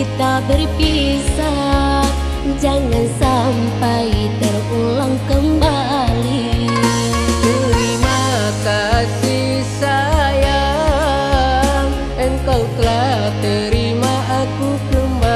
kita berpisah, jangan sampai terulang kembali. Terima kasih sayang, engkau telah terima aku kembali.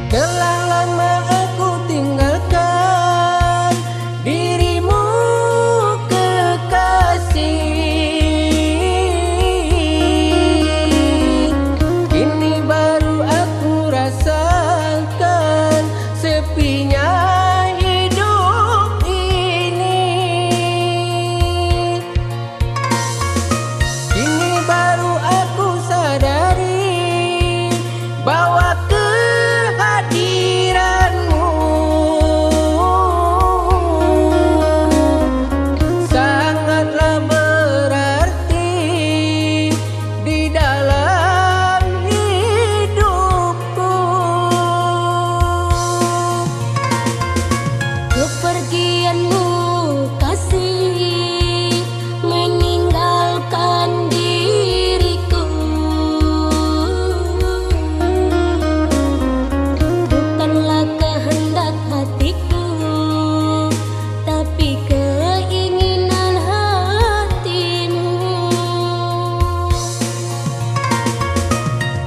Telah lama aku tinggalkan dirimu kekasih. Kini baru aku rasakan sepinya hidup ini. Kini baru aku sadari bahwa kehadiranmu sangatlah berarti di dalam hidupku. Kepergianmu kasih meninggalkan diriku, bukanlah kehendak hatiku, tapi keinginan hatimu.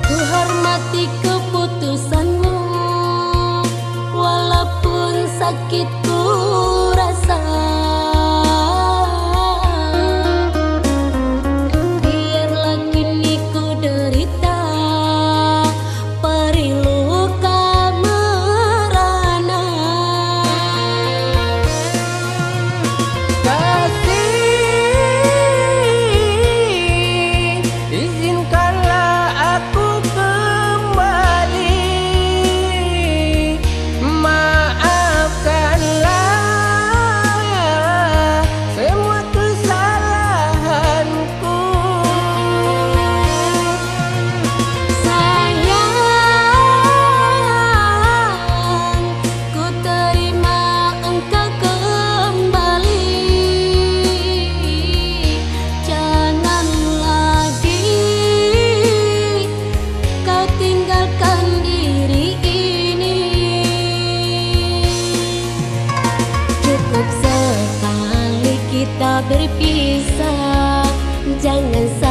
Ku hormati keputusanmu, walaupun sakit ku rasa. Biarlah kini ku derita, perih luka merana. Kasih, izinkanlah aku kembali. Maafkanlah semua kesalahanku. Sayang, ku terima engkau kembali. Jangan lagi kau tinggalkan diri ini. Cukup sekali kita berpisah, jangan sampai